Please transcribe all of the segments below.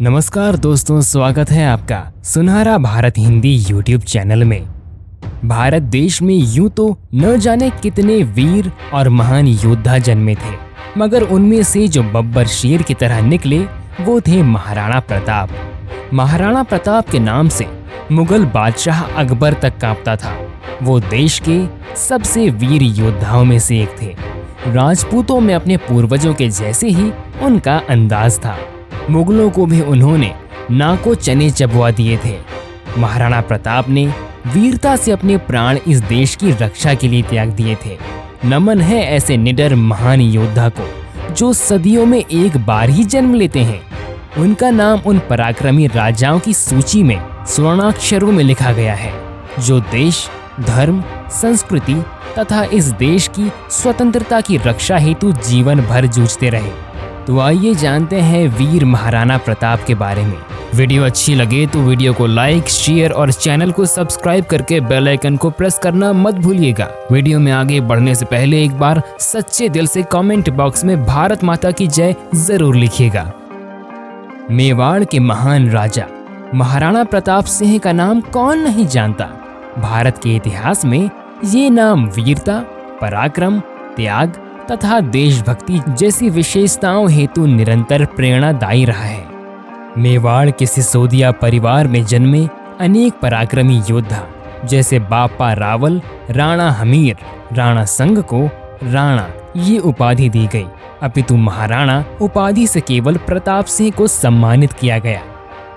नमस्कार दोस्तों, स्वागत है आपका सुनहरा भारत हिंदी यूट्यूब चैनल में। भारत देश में यूं तो न जाने कितने वीर और महान योद्धा जन्मे थे, मगर उनमें से जो बब्बर शेर की तरह निकले वो थे महाराणा प्रताप। महाराणा प्रताप के नाम से मुगल बादशाह अकबर तक कांपता था। वो देश के सबसे वीर योद्धाओं में से एक थे। राजपूतों में अपने पूर्वजों के जैसे ही उनका अंदाज था। मुगलों को भी उन्होंने नाको चने चबवा दिए थे। महाराणा प्रताप ने वीरता से अपने प्राण इस देश की रक्षा के लिए त्याग दिए थे। नमन है ऐसे निडर महान योद्धा को जो सदियों में एक बार ही जन्म लेते हैं। उनका नाम उन पराक्रमी राजाओं की सूची में स्वर्णाक्षरों में लिखा गया है जो देश, धर्म, संस्कृति तथा इस देश की स्वतंत्रता की रक्षा हेतु जीवन भर जूझते रहे। तो आइए जानते हैं वीर महाराणा प्रताप के बारे में। वीडियो अच्छी लगे तो वीडियो को लाइक, शेयर और चैनल को सब्सक्राइब करके बेल आइकन को प्रेस करना मत भूलिएगा। वीडियो में आगे बढ़ने से पहले एक बार सच्चे दिल से कमेंट बॉक्स में भारत माता की जय जरूर लिखिएगा। मेवाड़ के महान राजा महाराणा प्रताप सिंह का नाम कौन नहीं जानता। भारत के इतिहास में ये नाम वीरता, पराक्रम, त्याग तथा देशभक्ति जैसी विशेषताओं हेतु निरंतर प्रेरणादायी रहा है। मेवाड़ के सिसोदिया परिवार में जन्मे अनेक पराक्रमी योद्धा जैसे बापा रावल, राणा हमीर, राणा संग को राणा ये उपाधि दी गई, अपितु महाराणा उपाधि से केवल प्रताप सिंह को सम्मानित किया गया।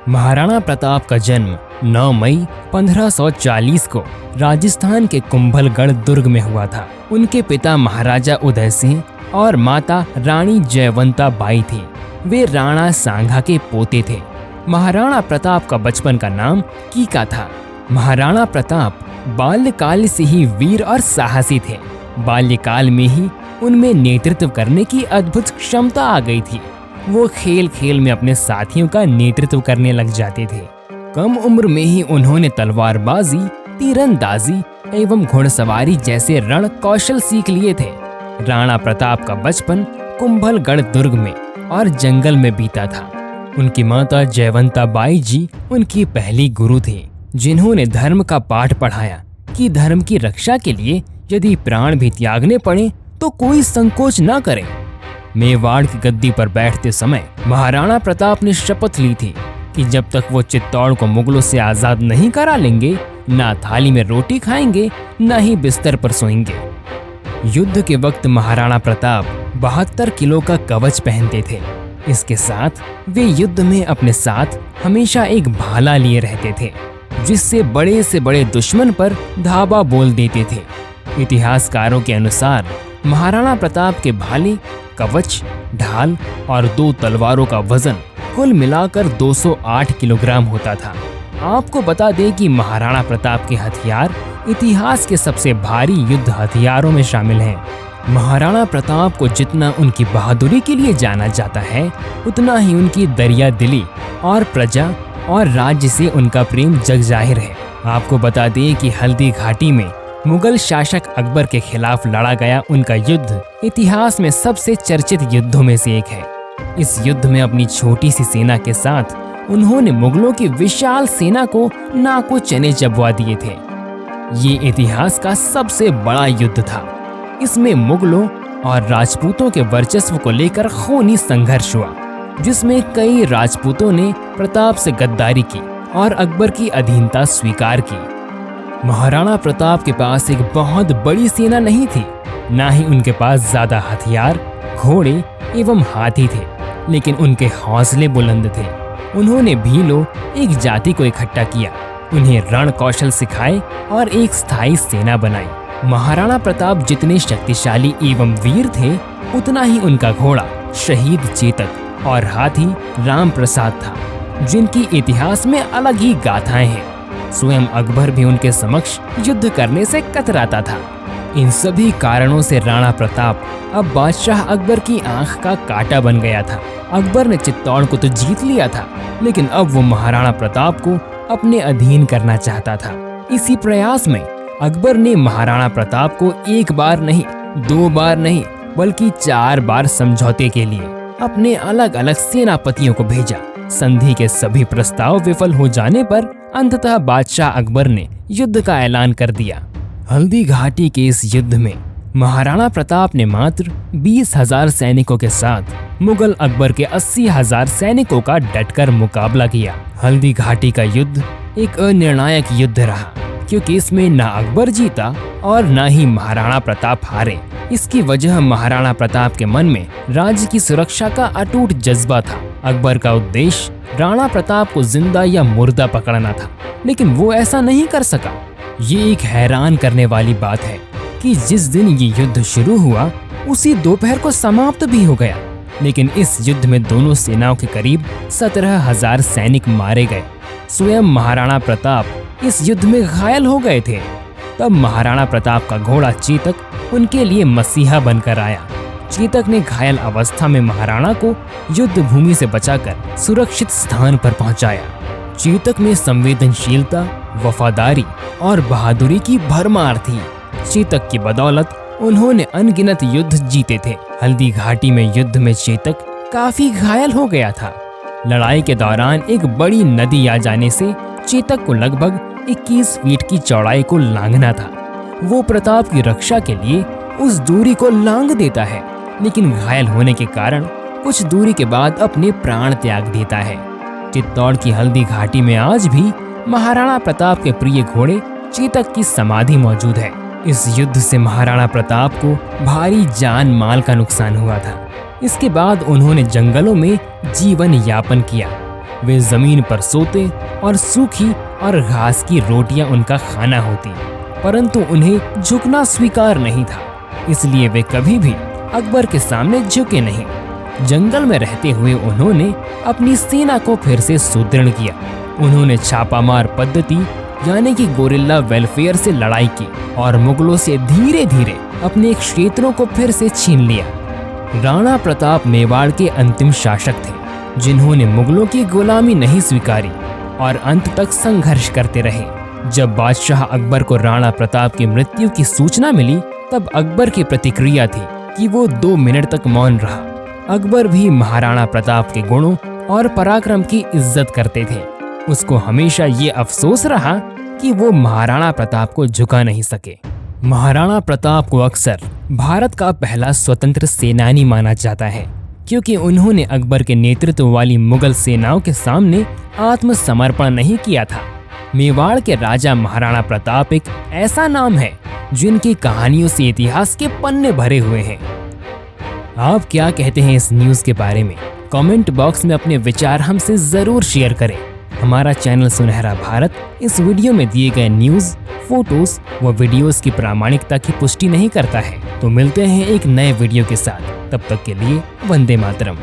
महाराणा प्रताप का जन्म 9 मई 1540 को राजस्थान के कुंभलगढ़ दुर्ग में हुआ था। उनके पिता महाराजा उदय सिंह और माता रानी जयवंता बाई थी। वे राणा सांघा के पोते थे। महाराणा प्रताप का बचपन का नाम कीका था। महाराणा प्रताप बाल्यकाल से ही वीर और साहसी थे। बाल्यकाल में ही उनमें नेतृत्व करने की अद्भुत क्षमता आ गई थी। वो खेल खेल में अपने साथियों का नेतृत्व करने लग जाते थे। कम उम्र में ही उन्होंने तलवारबाजी, तीरंदाजी एवं घुड़सवारी जैसे रण कौशल सीख लिए थे। राणा प्रताप का बचपन कुंभलगढ़ दुर्ग में और जंगल में बीता था। उनकी माता जयवंता बाई जी उनकी पहली गुरु थी, जिन्होंने धर्म का पाठ पढ़ाया कि धर्म की रक्षा के लिए यदि प्राण भी त्यागने पड़े तो कोई संकोच न करे। मेवाड़ की गद्दी पर बैठते समय महाराणा प्रताप ने शपथ ली थी कि जब तक वो चित्तौड़ को मुगलों से आजाद नहीं करा लेंगे, ना थाली में रोटी खाएंगे, ना ही बिस्तर पर सोएंगे। युद्ध के वक्त महाराणा प्रताप 72 किलो का कवच पहनते थे। इसके साथ वे युद्ध में अपने साथ हमेशा एक भाला लिए रहते थे, जिससे बड़े से बड़े दुश्मन पर धावा बोल देते थे। इतिहासकारों के अनुसार महाराणा प्रताप के भाले, कवच, ढाल और 2 तलवारों का वजन कुल मिलाकर 208 किलोग्राम होता था। आपको बता दें कि महाराणा प्रताप के हथियार इतिहास के सबसे भारी युद्ध हथियारों में शामिल हैं। महाराणा प्रताप को जितना उनकी बहादुरी के लिए जाना जाता है, उतना ही उनकी दरिया दिली और प्रजा और राज्य से उनका प्रेम जग जाहिर है। आपको बता दें कि हल्दी घाटी में मुगल शासक अकबर के खिलाफ लड़ा गया उनका युद्ध इतिहास में सबसे चर्चित युद्धों में से एक है। इस युद्ध में अपनी छोटी सी सेना के साथ उन्होंने मुगलों की विशाल सेना को नाको चने चबवा दिए थे। ये इतिहास का सबसे बड़ा युद्ध था। इसमें मुगलों और राजपूतों के वर्चस्व को लेकर खूनी संघर्ष हुआ, जिसमें कई राजपूतों ने प्रताप से गद्दारी की और अकबर की अधीनता स्वीकार की। महाराणा प्रताप के पास एक बहुत बड़ी सेना नहीं थी, ना ही उनके पास ज्यादा हथियार, घोड़े एवं हाथी थे, लेकिन उनके हौसले बुलंद थे। उन्होंने भीलों एक जाति को इकट्ठा किया, उन्हें रण कौशल सिखाए और एक स्थायी सेना बनाई। महाराणा प्रताप जितने शक्तिशाली एवं वीर थे, उतना ही उनका घोड़ा शहीद चेतक और हाथी राम प्रसाद था, जिनकी इतिहास में अलग ही गाथाएं हैं। स्वयं अकबर भी उनके समक्ष युद्ध करने से कतराता था। इन सभी कारणों से राणा प्रताप अब बादशाह अकबर की आंख का कांटा बन गया था। अकबर ने चित्तौड़ को तो जीत लिया था, लेकिन अब वो महाराणा प्रताप को अपने अधीन करना चाहता था। इसी प्रयास में अकबर ने महाराणा प्रताप को 1 बार नहीं, 2 बार नहीं, बल्कि 4 बार समझौते के लिए अपने अलग अलग सेनापतियों को भेजा। संधि के सभी प्रस्ताव विफल हो जाने पर अंततः बादशाह अकबर ने युद्ध का ऐलान कर दिया। हल्दी घाटी के इस युद्ध में महाराणा प्रताप ने मात्र 20,000 सैनिकों के साथ मुगल अकबर के 80,000 सैनिकों का डटकर मुकाबला किया। हल्दी घाटी का युद्ध एक अनिर्णायक युद्ध रहा, क्योंकि इसमें न अकबर जीता और न ही महाराणा प्रताप हारे। इसकी वजह महाराणा प्रताप के मन में राज्य की सुरक्षा का अटूट जज्बा था। अकबर का उद्देश्य राणा प्रताप को जिंदा या मुर्दा पकड़ना था, लेकिन वो ऐसा नहीं कर सका। ये एक हैरान करने वाली बात है कि जिस दिन ये युद्ध शुरू हुआ उसी दोपहर को समाप्त भी हो गया, लेकिन इस युद्ध में दोनों सेनाओं के करीब 17,000 सैनिक मारे गए। स्वयं महाराणा प्रताप इस युद्ध में घायल हो गए थे। तब महाराणा प्रताप का घोड़ा चेतक उनके लिए मसीहा बनकर आया। चेतक ने घायल अवस्था में महाराणा को युद्ध भूमि से बचाकर सुरक्षित स्थान पर पहुंचाया। चेतक में संवेदनशीलता, वफादारी और बहादुरी की भरमार थी। चेतक की बदौलत उन्होंने अनगिनत युद्ध जीते थे। हल्दी घाटी में युद्ध में चेतक काफी घायल हो गया था। लड़ाई के दौरान एक बड़ी नदी आ जाने से चेतक को लगभग 21 फीट की चौड़ाई को लांघना था। वो प्रताप की रक्षा के लिए उस दूरी को लांघ देता है, लेकिन घायल होने के कारण कुछ दूरी के बाद अपने प्राण त्याग देता है। चित्तौड़ की हल्दी घाटी में आज भी महाराणा प्रताप के प्रिय घोड़े चेतक की समाधि मौजूद है। इस युद्ध से महाराणा प्रताप को भारी जान माल का नुकसान हुआ था। इसके बाद उन्होंने जंगलों में जीवन यापन किया। वे जमीन पर सोते और सूखी और घास की रोटियां उनका खाना होती, परंतु उन्हें झुकना स्वीकार नहीं था, इसलिए वे कभी भी अकबर के सामने झुके नहीं। जंगल में रहते हुए उन्होंने अपनी सेना को फिर से सुदृढ़ किया। उन्होंने छापामार पद्धति यानी कि गोरिल्ला वेलफेयर से लड़ाई की और मुगलों से धीरे धीरे अपने क्षेत्रों को फिर से छीन लिया। राणा प्रताप मेवाड़ के अंतिम शासक थे, जिन्होंने मुगलों की गुलामी नहीं स्वीकारी और अंत तक संघर्ष करते रहे। जब बादशाह अकबर को राणा प्रताप की मृत्यु की सूचना मिली, तब अकबर की प्रतिक्रिया थी कि वो 2 मिनट तक मौन रहा। अकबर भी महाराणा प्रताप के गुणों और पराक्रम की इज्जत करते थे। उसको हमेशा ये अफसोस रहा कि वो महाराणा प्रताप को झुका नहीं सके। महाराणा प्रताप को अक्सर भारत का पहला स्वतंत्र सेनानी माना जाता है, क्योंकि उन्होंने अकबर के नेतृत्व वाली मुगल सेनाओं के सामने आत्मसमर्पण नहीं किया था। मेवाड़ के राजा महाराणा प्रताप एक ऐसा नाम है जिनकी कहानियों से इतिहास के पन्ने भरे हुए हैं। आप क्या कहते हैं इस न्यूज़ के बारे में? कमेंट बॉक्स में अपने विचार हमसे जरूर शेयर करें। हमारा चैनल सुनहरा भारत इस वीडियो में दिए गए न्यूज़, फोटोज व वीडियोस की प्रामाणिकता की पुष्टि नहीं करता है। तो मिलते हैं एक नए वीडियो के साथ, तब तक के लिए वंदे मातरम।